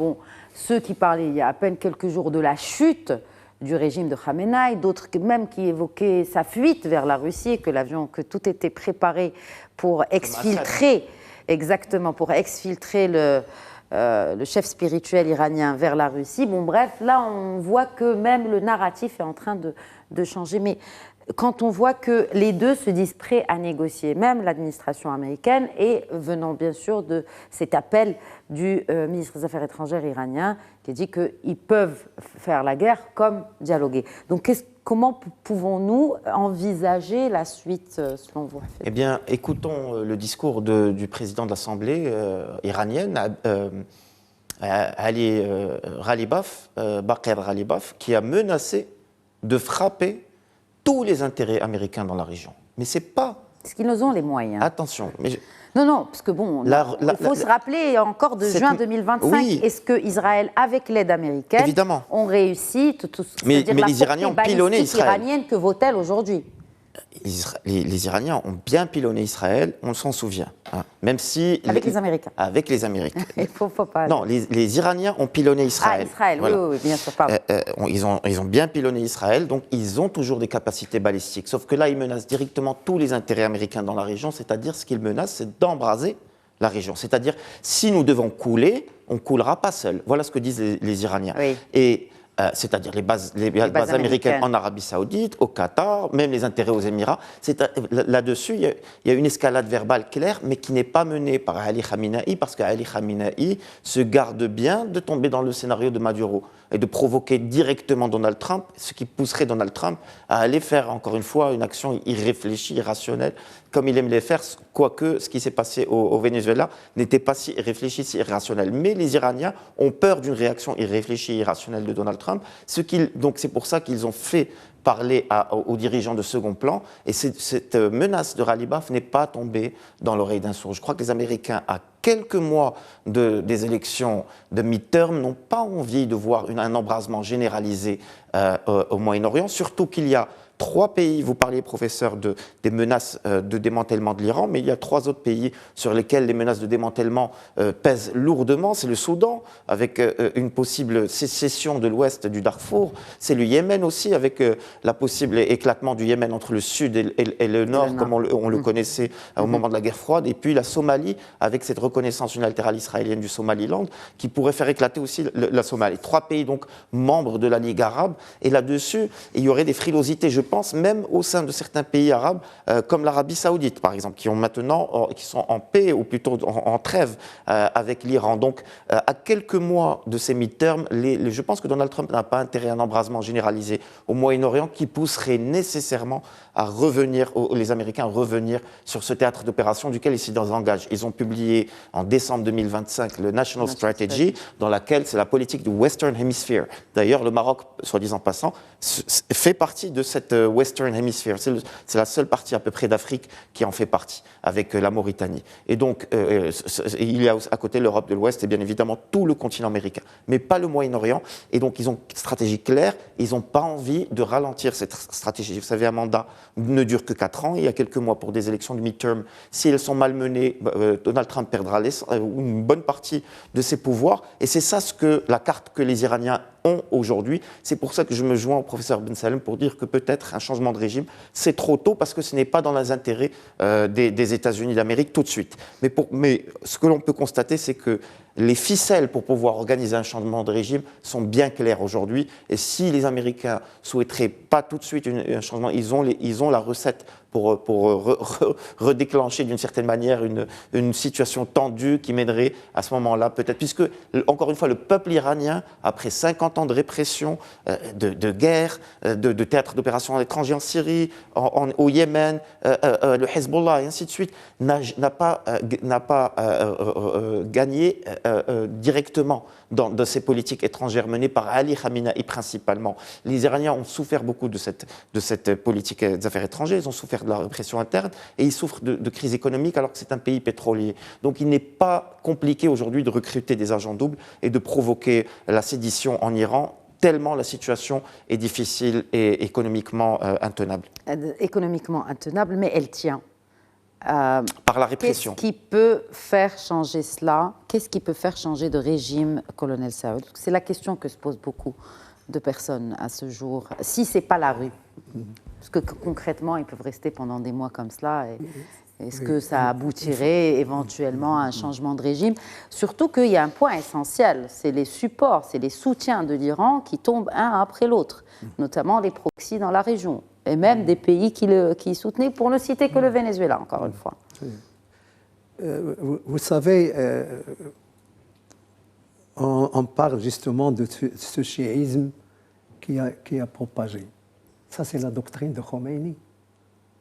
ceux qui parlaient il y a à peine quelques jours de la chute du régime de Khamenei, d'autres même qui évoquaient sa fuite vers la Russie, que tout était préparé pour exfiltrer, pour exfiltrer le chef spirituel iranien vers la Russie. Bref, là, on voit que même le narratif est en train de changer. Mais quand on voit que les deux se disent prêts à négocier, même l'administration américaine, et venant bien sûr de cet appel du ministre des Affaires étrangères iranien qui dit qu'ils peuvent faire la guerre comme dialoguer. Donc comment pouvons-nous envisager la suite selon vous? Eh bien, écoutons le discours du président de l'Assemblée iranienne, Ali Ghalibaf, Baqir Ghalibaf, qui a menacé de frapper tous les intérêts américains dans la région. Mais c'est pas... Est-ce qu'ils nous ont les moyens? Attention. Mais Non, parce que il faut se rappeler encore de juin 2025. Oui. Est-ce qu'Israël, avec l'aide américaine, Évidemment. ont réussi mais les Iraniens ont pilonné Israël. Iranienne que vaut-elle aujourd'hui? Les Iraniens ont bien pilonné Israël, on s'en souvient. Même si avec les Américains. Avec les Américains. Il faut pas. Non, les Iraniens ont pilonné Israël. Israël, voilà. oui, bien sûr, pardon. Ils ont bien pilonné Israël, donc ils ont toujours des capacités balistiques. Sauf que là, ils menacent directement tous les intérêts américains dans la région, c'est-à-dire ce qu'ils menacent, c'est d'embraser la région. C'est-à-dire, si nous devons couler, on ne coulera pas seul. Voilà ce que disent les Iraniens. Oui. Et c'est-à-dire les bases américaines en Arabie Saoudite, au Qatar, même les intérêts aux Émirats. Là-dessus, il y a une escalade verbale claire, mais qui n'est pas menée par Ali Khamenei, parce qu'Ali Khamenei se garde bien de tomber dans le scénario de Maduro et de provoquer directement Donald Trump, ce qui pousserait Donald Trump à aller faire, encore une fois, une action irréfléchie, irrationnelle, comme il aime les faire, quoique ce qui s'est passé au Venezuela n'était pas si irréfléchi, si irrationnel. Mais les Iraniens ont peur d'une réaction irréfléchie, irrationnelle de Donald Trump, donc c'est pour ça qu'ils ont fait parler aux dirigeants de second plan, et cette menace de Ghalibaf n'est pas tombée dans l'oreille d'un sourd. Je crois que les Américains, à quelques mois des élections de midterm, n'ont pas envie de voir un embrasement généralisé au Moyen-Orient, surtout qu'il y a 3 pays, vous parliez, professeur, des menaces de démantèlement de l'Iran, mais il y a 3 autres pays sur lesquels les menaces de démantèlement pèsent lourdement. C'est le Soudan, avec une possible sécession de l'ouest du Darfour. C'est le Yémen aussi, avec la possible éclatement du Yémen entre le sud et le nord, comme on le connaissait au moment de la guerre froide. Et puis la Somalie, avec cette reconnaissance unilatérale israélienne du Somaliland, qui pourrait faire éclater aussi la Somalie. 3 pays, donc, membres de la Ligue arabe. Et là-dessus, il y aurait des frilosités, je pense, même au sein de certains pays arabes, comme l'Arabie Saoudite, par exemple, qui sont en paix, ou plutôt en trêve avec l'Iran. Donc, à quelques mois de ces midterms, je pense que Donald Trump n'a pas intérêt à un embrasement généralisé au Moyen-Orient qui pousserait nécessairement les Américains à revenir sur ce théâtre d'opération duquel ils s'y engagent. Ils ont publié en décembre 2025 le National Strategy, dans laquelle c'est la politique du Western Hemisphere. D'ailleurs, le Maroc, soit dit en passant, fait partie de cette Western Hemisphere. C'est la seule partie à peu près d'Afrique qui en fait partie, avec la Mauritanie. Et donc, il y a à côté l'Europe de l'Ouest et bien évidemment tout le continent américain, mais pas le Moyen-Orient. Et donc, ils ont une stratégie claire. Ils n'ont pas envie de ralentir cette stratégie. Vous savez, un mandat ne dure que 4 ans. Il y a quelques mois pour des élections de midterm. Si elles sont mal menées, Donald Trump perdra une bonne partie de ses pouvoirs. Et c'est ça la carte que les Iraniens ont aujourd'hui. C'est pour ça que je me joins au professeur Ben Salem pour dire que peut-être un changement de régime, c'est trop tôt parce que ce n'est pas dans les intérêts des États-Unis d'Amérique tout de suite. Mais ce que l'on peut constater, c'est que les ficelles pour pouvoir organiser un changement de régime sont bien claires aujourd'hui. Et si les Américains souhaiteraient pas tout de suite un changement, ils ont la recette pour redéclencher d'une certaine manière une situation tendue qui mènerait à ce moment-là peut-être, puisque, encore une fois, le peuple iranien, après 50 ans de répression, de guerre, de théâtre d'opérations à l'étranger en Syrie, au Yémen, le Hezbollah et ainsi de suite, n'a pas gagné directement de ces politiques étrangères menées par Ali Khamenei principalement. Les Iraniens ont souffert beaucoup de cette politique des affaires étrangères, ils ont souffert de la répression interne et ils souffrent de crise économique alors que c'est un pays pétrolier. Donc il n'est pas compliqué aujourd'hui de recruter des agents doubles et de provoquer la sédition en Iran, tellement la situation est difficile et économiquement intenable. Économiquement intenable, mais elle tient. Par la répression. Qu'est-ce qui peut faire changer cela? Qu'est-ce qui peut faire changer de régime, colonel Saoud? C'est la question que se posent beaucoup de personnes à ce jour. Si ce n'est pas la rue, parce que concrètement, ils peuvent rester pendant des mois comme cela. Est-ce que ça aboutirait éventuellement à un changement de régime? Surtout qu'il y a un point essentiel, c'est les supports, c'est les soutiens de l'Iran qui tombent un après l'autre, notamment les proxys dans la région, et même des pays qui soutenaient, pour ne citer que le Venezuela, encore une fois. Vous savez, on parle justement de ce chiisme qui a propagé. Ça, c'est la doctrine de Khomeini.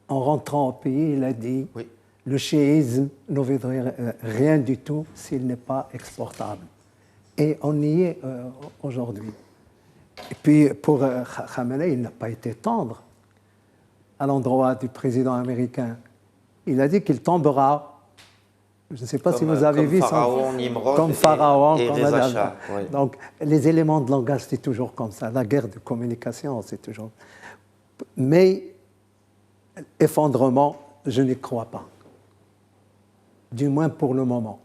En rentrant au pays, il a dit oui. Le chiisme ne vaudrait rien du tout s'il n'est pas exportable. Et on y est aujourd'hui. Et puis, pour Khamenei, il n'a pas été tendre à l'endroit du président américain. Il a dit qu'il tombera. Je ne sais pas si vous avez vu Pharaon, Nimrod comme Pharaon, et Reza Shah. Oui. Donc, les éléments de langage, c'est toujours comme ça. La guerre de communication, c'est toujours. Mais effondrement, je n'y crois pas. Du moins pour le moment.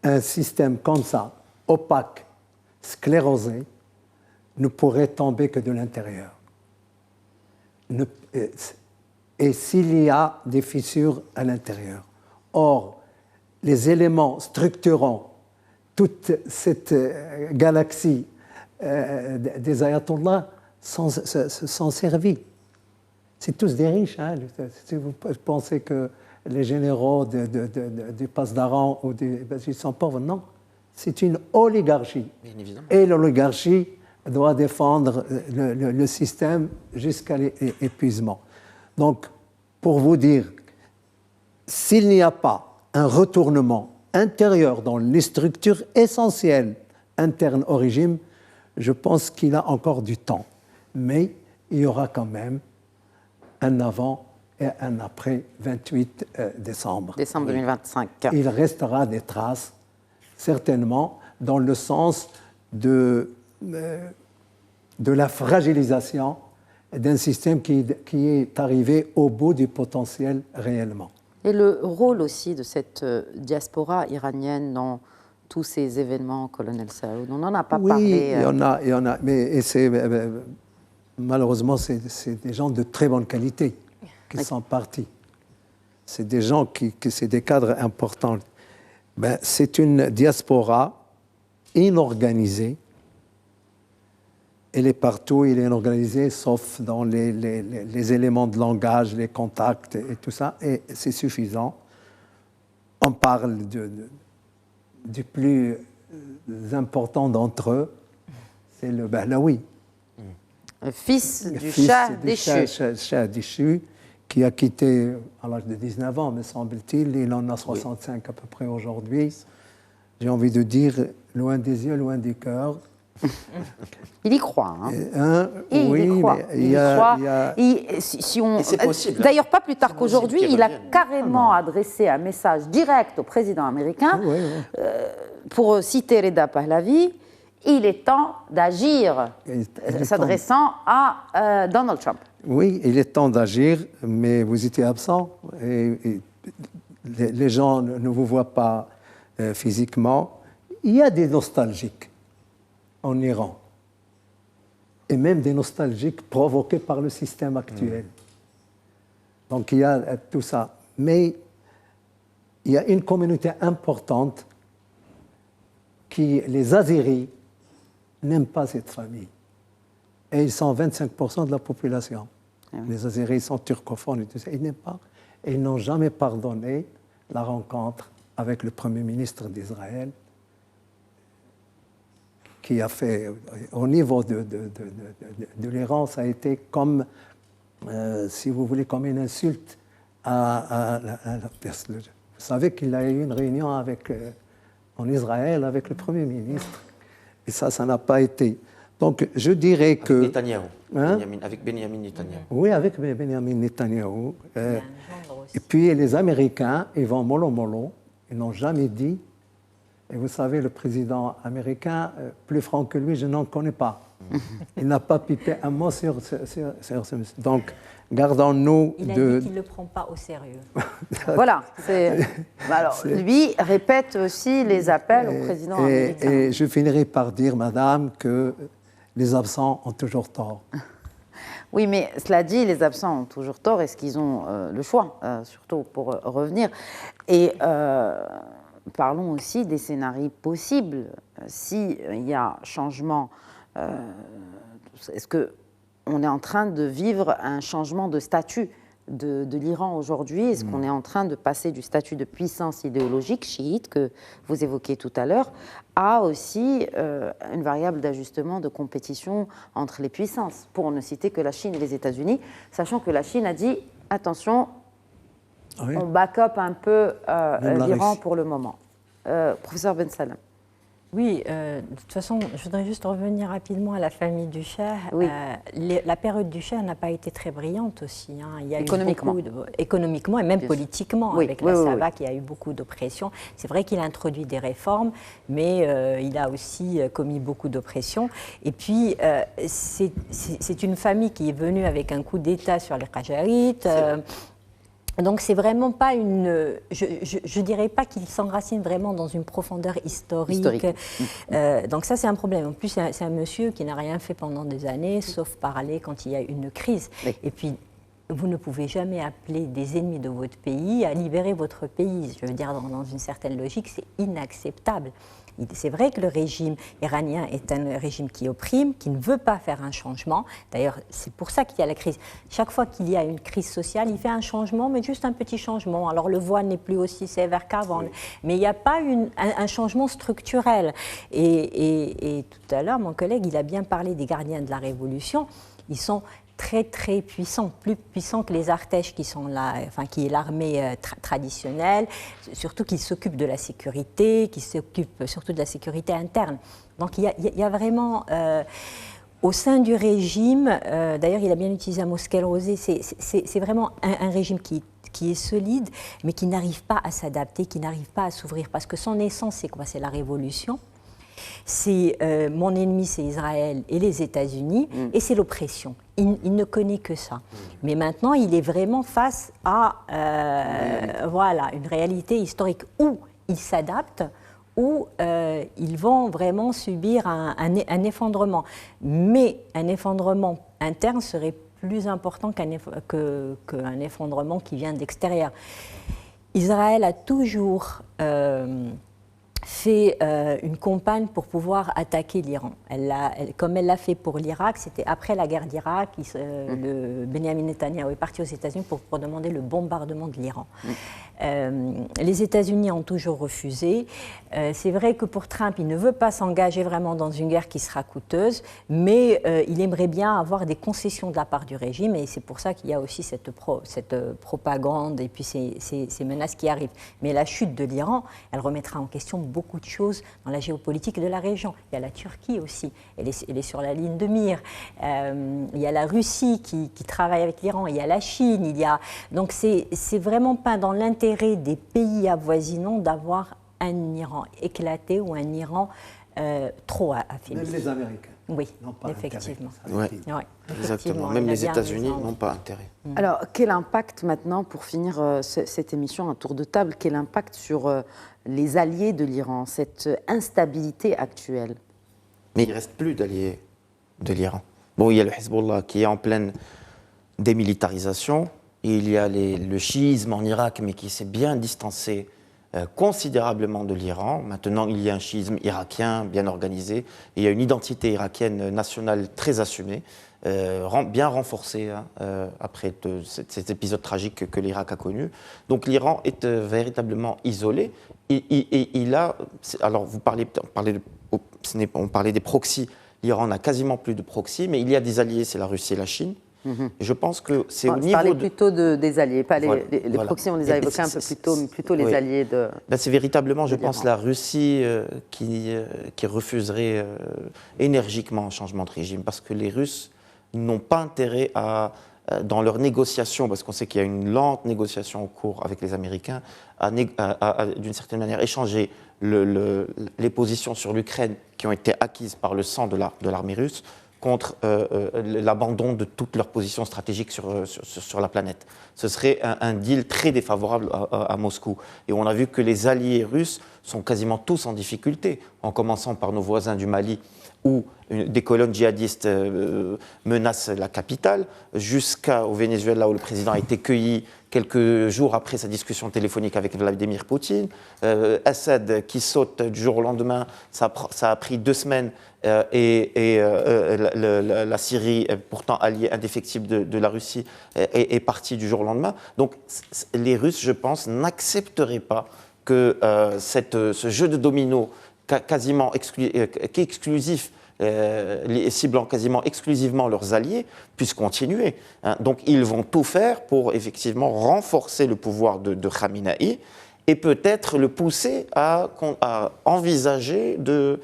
Un système comme ça, opaque, sclérosé, ne pourrait tomber que de l'intérieur. Et s'il y a des fissures à l'intérieur. Or, les éléments structurants toute cette galaxie des ayatollahs sont servis. C'est tous des riches. Hein. Si vous pensez que les généraux du passe d'Aran ou ils sont pauvres, non. C'est une oligarchie. Bien évidemment. Et l'oligarchie doit défendre le système jusqu'à l'épuisement. Donc, pour vous dire, s'il n'y a pas un retournement intérieur dans les structures essentielles internes au régime, je pense qu'il a encore du temps. Mais il y aura quand même un avant et un après 28 décembre. Décembre 2025. Il restera des traces, certainement, dans le sens de la fragilisation d'un système qui est arrivé au bout du potentiel réellement. Et le rôle aussi de cette diaspora iranienne dans tous ces événements, colonel Saoud, on n'en a pas parlé. Oui, il y en a, mais malheureusement, c'est des gens de très bonne qualité qui sont partis. C'est des gens c'est des cadres importants. C'est une diaspora inorganisée. Elle est partout, elle est inorganisée, sauf dans les éléments de langage, les contacts et tout ça, et c'est suffisant. On parle du plus important d'entre eux, c'est le Bahlaoui. Le fils du Shah déchu. Shah déchu, qui a quitté à l'âge de 19 ans, me semble-t-il. Il en a 65 à peu près aujourd'hui. J'ai envie de dire, loin des yeux, loin du cœur. Il y croit. Oui, il y croit. Il y a... c'est possible. D'ailleurs, pas plus tard qu'aujourd'hui, il a carrément adressé un message direct au président américain pour citer Reda Pahlavi. Il est temps d'agir, s'adressant à Donald Trump. Oui, il est temps d'agir, mais vous étiez absent. Et les gens ne vous voient pas physiquement. Il y a des nostalgiques en Iran, et même des nostalgiques provoqués par le système actuel. Donc il y a tout ça. Mais il y a une communauté importante qui, les Azeris, n'aiment pas cette famille. Et ils sont 25% de la population. Les Azeris sont turcophones et tout ça. Ils n'aiment pas. Et ils n'ont jamais pardonné la rencontre avec le Premier ministre d'Israël, qui a fait, au niveau de l'Iran, ça a été comme, si vous voulez, comme une insulte à la personne. Vous savez qu'il a eu une réunion avec en Israël avec le Premier ministre. Et ça n'a pas été. Donc, je dirais que... Avec Netanyahou. Hein? Avec Benjamin Netanyahou. Oui, avec Benjamin Netanyahou. Il y a un gendre aussi. Et puis, les Américains, ils vont mollo-mollo. Ils n'ont jamais dit. Et vous savez, le président américain, plus franc que lui, je n'en connais pas. Il n'a pas pipé un mot sur ce monsieur. Donc, gardons-nous Il a de... dit qu'il ne le prend pas au sérieux. Voilà. Alors, lui répète aussi les appels au président américain. Et je finirai par dire, madame, que les absents ont toujours tort. Oui, mais cela dit, les absents ont toujours tort. Est-ce qu'ils ont le choix, surtout pour revenir? Et parlons aussi des scénarios possibles. S'il y a changement, est-ce qu'on est en train de vivre un changement de statut de l'Iran aujourd'hui? Est-ce qu'on est en train de passer du statut de puissance idéologique chiite que vous évoquiez tout à l'heure à aussi une variable d'ajustement de compétition entre les puissances, pour ne citer que la Chine et les États-Unis, sachant que la Chine a dit attention, Oui. on back-up un peu l'Iran Russie. pour le moment. Professeur Ben Salem. Oui, de toute façon, je voudrais juste revenir rapidement à la famille du Shah. Oui. La période du Shah n'a pas été très brillante aussi. Hein. Il y a Économiquement. eu économiquement et même Bien politiquement, Oui, avec oui, la oui, Savak, il y a eu beaucoup d'oppression. C'est vrai qu'il a introduit des réformes, mais il a aussi commis beaucoup d'oppression. Et puis, c'est une famille qui est venue avec un coup d'État sur les Qajarites. Donc c'est vraiment pas une... Je dirais pas qu'il s'enracine vraiment dans une profondeur historique. Donc ça c'est un problème. En plus c'est un monsieur qui n'a rien fait pendant des années, sauf parler quand il y a une crise. Oui. Et puis vous ne pouvez jamais appeler des ennemis de votre pays à libérer votre pays. Je veux dire, dans une certaine logique, c'est inacceptable. C'est vrai que le régime iranien est un régime qui opprime, qui ne veut pas faire un changement. D'ailleurs, c'est pour ça qu'il y a la crise. Chaque fois qu'il y a une crise sociale, il fait un changement, mais juste un petit changement. Alors le voile n'est plus aussi sévère qu'avant, mais il n'y a pas un changement structurel. Et tout à l'heure, mon collègue, il a bien parlé des gardiens de la Révolution. Ils sont très très puissants, plus puissants que les Artèches qui sont là, enfin qui est l'armée traditionnelle, surtout qu'ils s'occupent de la sécurité, qui s'occupent surtout de la sécurité interne. Donc il y a vraiment au sein du régime, d'ailleurs il a bien utilisé un mot sclérosé, c'est vraiment un régime qui est solide, mais qui n'arrive pas à s'adapter, qui n'arrive pas à s'ouvrir, parce que son essence c'est quoi? C'est la révolution. C'est mon ennemi, c'est Israël et les États-Unis, et c'est l'oppression. Il ne connaît que ça. Mais maintenant, il est vraiment face à voilà, une réalité historique où il s'adapte, où ils vont vraiment subir un effondrement. Mais un effondrement interne serait plus important qu'un effondrement qui vient d'extérieur. Israël a toujours fait une campagne pour pouvoir attaquer l'Iran. Comme elle l'a fait pour l'Irak, c'était après la guerre d'Irak, le Benjamin Netanyahou est parti aux États-Unis pour demander le bombardement de l'Iran. Les États-Unis ont toujours refusé. C'est vrai que pour Trump, il ne veut pas s'engager vraiment dans une guerre qui sera coûteuse, mais il aimerait bien avoir des concessions de la part du régime, et c'est pour ça qu'il y a aussi cette propagande et puis ces menaces qui arrivent. Mais la chute de l'Iran, elle remettra en question beaucoup de choses dans la géopolitique de la région. Il y a la Turquie aussi, elle est sur la ligne de mire. Il y a la Russie qui travaille avec l'Iran, il y a la Chine, donc c'est vraiment pas dans l'intérêt des pays avoisinants d'avoir un Iran éclaté ou un Iran trop affaibli. Même les Américains. Oui, n'ont pas effectivement. intérêt. Ouais. Oui, Exactement. il Même a les bien États-Unis raison. n'ont pas intérêt. Alors, quel impact maintenant, pour finir cette émission, un tour de table, quel impact sur les alliés de l'Iran, cette instabilité actuelle? Mais il ne reste plus d'alliés de l'Iran. Bon, il y a le Hezbollah qui est en pleine démilitarisation. Et il y a le chiisme en Irak, mais qui s'est bien distancé considérablement de l'Iran. Maintenant, il y a un chiisme irakien bien organisé. Et il y a une identité irakienne nationale très assumée, bien renforcée après cet épisode tragique que l'Irak a connu. Donc l'Iran est véritablement isolé. Et il a... Alors, on parlait des proxys. L'Iran n'a quasiment plus de proxys, mais il y a des alliés, c'est la Russie et la Chine. Je pense que c'est au Je niveau parlais plutôt des alliés, pas Voilà, les voilà. proxys, on les a évoqués un peu plus tôt, mais plutôt les oui. alliés de... Ben, c'est véritablement, je de pense, l'Iran. la Russie qui refuserait énergiquement un changement de régime, parce que les Russes n'ont pas intérêt à, dans leurs négociations, parce qu'on sait qu'il y a une lente négociation en cours avec les Américains, à d'une certaine manière échanger les positions sur l'Ukraine qui ont été acquises par le sang de l'armée russe contre l'abandon de toutes leurs positions stratégiques sur la planète. Ce serait un deal très défavorable à Moscou. Et on a vu que les alliés russes sont quasiment tous en difficulté, en commençant par nos voisins du Mali, où des colonnes djihadistes menacent la capitale, jusqu'au Venezuela, où le président a été cueilli quelques jours après sa discussion téléphonique avec Vladimir Poutine. Assad qui saute du jour au lendemain, ça a pris 2 semaines, la Syrie, pourtant alliée indéfectible de la Russie, est partie du jour au lendemain. Donc les Russes, je pense, n'accepteraient pas que ce jeu de domino quasiment qui est exclusif, ciblant quasiment exclusivement leurs alliés, puisse continuer. Donc ils vont tout faire pour effectivement renforcer le pouvoir de Khamenei et peut-être le pousser à envisager des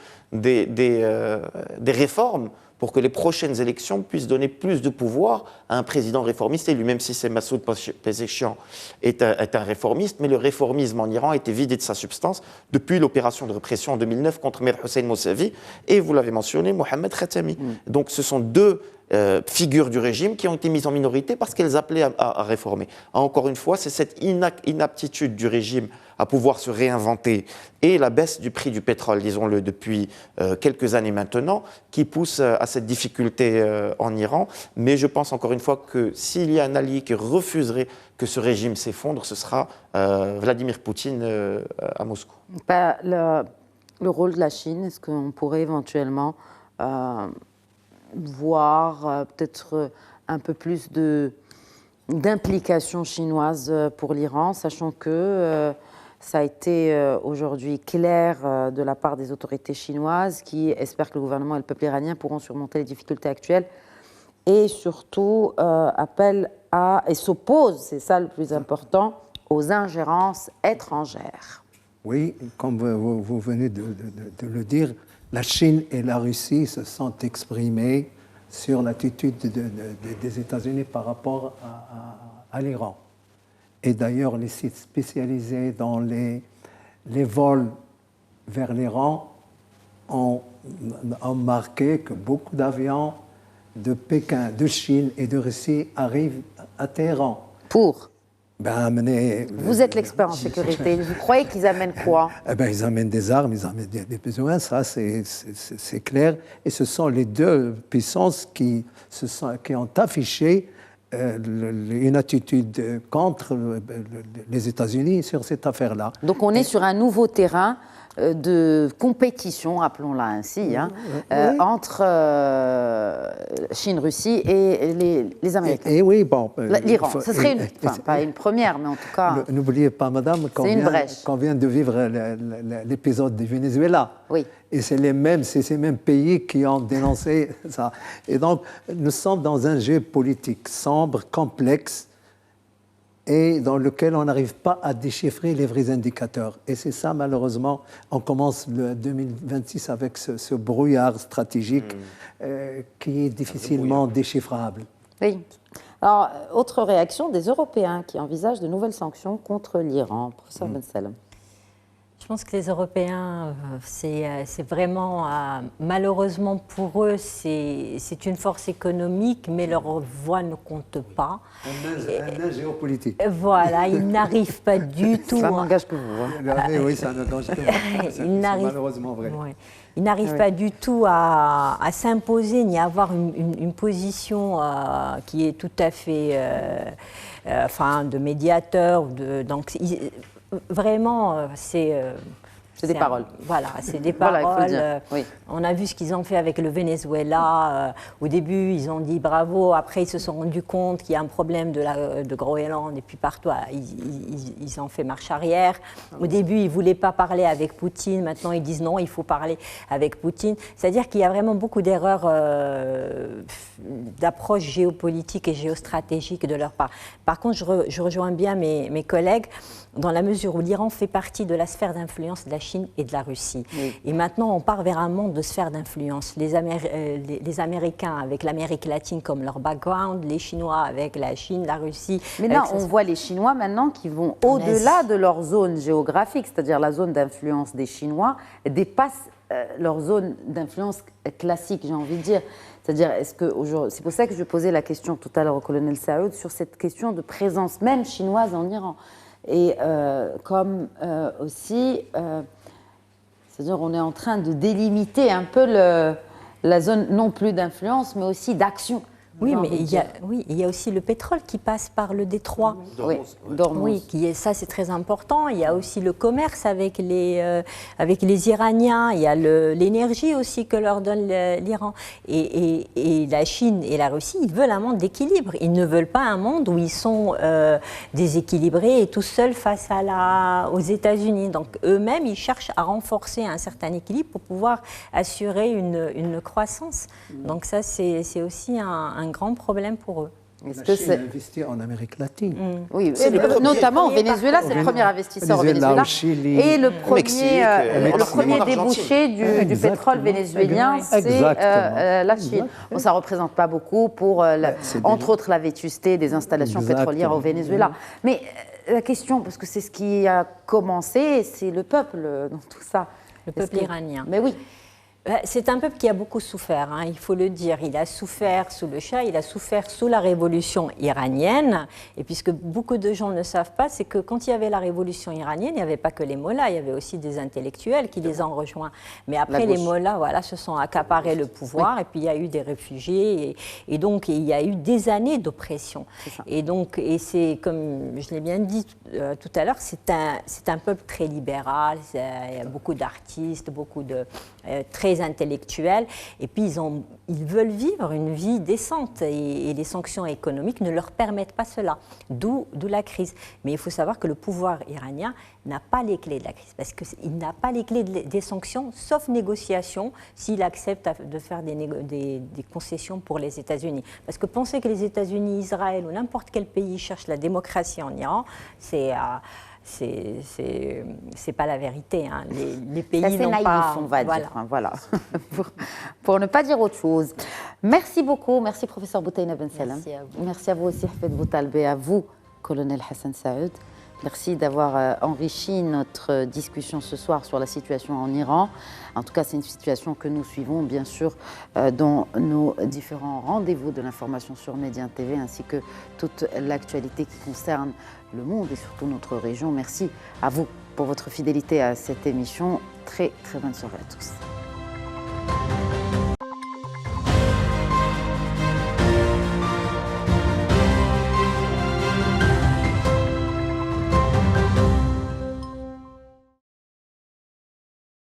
réformes pour que les prochaines élections puissent donner plus de pouvoir à un président réformiste élu, même si c'est Massoud Pezeshkian est un réformiste, mais le réformisme en Iran a été vidé de sa substance depuis l'opération de répression en 2009 contre Mir Hossein Mousavi et, vous l'avez mentionné, Mohamed Khatami. Donc ce sont 2 figures du régime qui ont été mises en minorité parce qu'elles appelaient à réformer. Encore une fois, c'est cette inaptitude du régime à pouvoir se réinventer et la baisse du prix du pétrole, disons-le, depuis quelques années maintenant, qui pousse à cette difficulté en Iran. Mais je pense encore une fois que s'il y a un allié qui refuserait que ce régime s'effondre, ce sera Vladimir Poutine à Moscou. Le rôle de la Chine, est-ce qu'on pourrait éventuellement voir peut-être un peu plus d'implication chinoise pour l'Iran, sachant que ça a été aujourd'hui clair de la part des autorités chinoises qui espèrent que le gouvernement et le peuple iranien pourront surmonter les difficultés actuelles et surtout appellent à et s'opposent, c'est ça le plus important, aux ingérences étrangères. Oui, comme vous venez de le dire, la Chine et la Russie se sont exprimées sur l'attitude des États-Unis par rapport à l'Iran. Et d'ailleurs, les sites spécialisés dans les vols vers l'Iran ont marqué que beaucoup d'avions de Pékin, de Chine et de Russie arrivent à Téhéran. Pour Vous êtes l'expert en sécurité. Vous croyez qu'ils amènent quoi? Ils amènent des armes, ils amènent des besoins, ça c'est clair. Et ce sont les 2 puissances qui ont affiché une attitude contre les États-Unis sur cette affaire-là. Donc on est sur un nouveau terrain de compétition, appelons-la ainsi, entre Chine, Russie et les Américains. Et oui, bon... l'Iran, ce serait pas une première, mais en tout cas... N'oubliez pas, madame, qu'on vient de vivre l'épisode du Venezuela. Oui. Et c'est ces mêmes pays qui ont dénoncé ça. Et donc, nous sommes dans un jeu politique sombre, complexe, et dans lequel on n'arrive pas à déchiffrer les vrais indicateurs. Et c'est ça, malheureusement, on commence le 2026 avec ce brouillard stratégique qui est difficilement déchiffrable. Oui. Alors, autre réaction des Européens qui envisagent de nouvelles sanctions contre l'Iran. Professeur Ben Salem. Je pense que les Européens, c'est vraiment, malheureusement pour eux, c'est une force économique, mais leur voix ne compte pas. Un nain géopolitique. Voilà, ils n'arrivent pas du tout. Ça n'engage que vous. Oui, ça n'engage que vous. C'est malheureusement vrai. Ouais. Ils n'arrivent pas du tout à s'imposer ni à avoir une position qui est tout à fait de médiateur. Donc, vraiment, c'est C'est des paroles. Voilà, c'est des Voilà, il faut le paroles. dire. Oui. On a vu ce qu'ils ont fait avec le Venezuela. Au début, ils ont dit bravo. Après, ils se sont rendus compte qu'il y a un problème de Groenland. Et puis partout, ils ont fait marche arrière. Au début, ils ne voulaient pas parler avec Poutine. Maintenant, ils disent non, il faut parler avec Poutine. C'est-à-dire qu'il y a vraiment beaucoup d'erreurs d'approche géopolitique et géostratégique de leur part. Par contre, je rejoins bien mes collègues dans la mesure où l'Iran fait partie de la sphère d'influence de la Chine et de la Russie. Oui. Et maintenant, on part vers un monde de sphère d'influence. Les Américains avec l'Amérique latine comme leur background, les Chinois avec la Chine, la Russie. Mais là, on voit les Chinois maintenant qui vont au-delà de leur zone géographique, c'est-à-dire la zone d'influence des Chinois, dépassent leur zone d'influence classique, j'ai envie de dire. C'est-à-dire, c'est pour ça que je posais la question tout à l'heure au colonel Saoud sur cette question de présence même chinoise en Iran. Et comme aussi, c'est-à-dire on est en train de délimiter un peu la zone non plus d'influence, mais aussi d'action. Oui, mais il y a aussi le pétrole qui passe par le détroit. d'Ormuz. Oui, ça c'est très important. Il y a aussi le commerce avec les Iraniens. Il y a l'énergie aussi que leur donne l'Iran. Et la Chine et la Russie, ils veulent un monde d'équilibre. Ils ne veulent pas un monde où ils sont déséquilibrés et tout seuls face aux États-Unis. Donc eux-mêmes, ils cherchent à renforcer un certain équilibre pour pouvoir assurer une croissance. Donc ça, c'est aussi un grand problème pour eux. La Chine investit en Amérique latine. Oui, notamment au Venezuela, c'est le premier investisseur au Venezuela. Et le premier débouché du pétrole vénézuélien, c'est la Chine. Bon, ça ne représente pas beaucoup pour, entre autres, la vétusté des installations pétrolières au Venezuela. Mais la question, parce que c'est ce qui a commencé, c'est le peuple dans tout ça. Le peuple iranien. Mais oui. C'est un peuple qui a beaucoup souffert, hein, il faut le dire. Il a souffert sous le Shah, il a souffert sous la révolution iranienne. Et puisque beaucoup de gens ne savent pas, c'est que quand il y avait la révolution iranienne, il n'y avait pas que les mollahs, il y avait aussi des intellectuels qui les ont rejoints. Mais après, les mollahs se sont accaparés le pouvoir, et puis il y a eu des réfugiés, et donc il y a eu des années d'oppression. Et c'est, comme je l'ai bien dit tout à l'heure, c'est un peuple très libéral, il y a beaucoup d'artistes, beaucoup de très intellectuels, et puis ils veulent vivre une vie décente, et les sanctions économiques ne leur permettent pas cela, d'où la crise. Mais il faut savoir que le pouvoir iranien n'a pas les clés de la crise, parce qu'il n'a pas les clés des sanctions, sauf négociation, s'il accepte de faire des concessions pour les États-Unis. Parce que penser que les États-Unis, Israël ou n'importe quel pays cherche la démocratie en Iran, c'est pas la vérité. Hein. Les pays n'ont naïf, pas... on va dire. Voilà. pour ne pas dire autre chose. Merci beaucoup. Merci, professeur Boutaina Ben Salem. Merci à vous. Merci à vous aussi, Hafed Boutalbé, à vous, colonel Hassan Saoud. Merci d'avoir enrichi notre discussion ce soir sur la situation en Iran. En tout cas, c'est une situation que nous suivons, bien sûr, dans nos différents rendez-vous de l'information sur Média TV, ainsi que toute l'actualité qui concerne le monde et surtout notre région. Merci à vous pour votre fidélité à cette émission. Très, très bonne soirée à tous.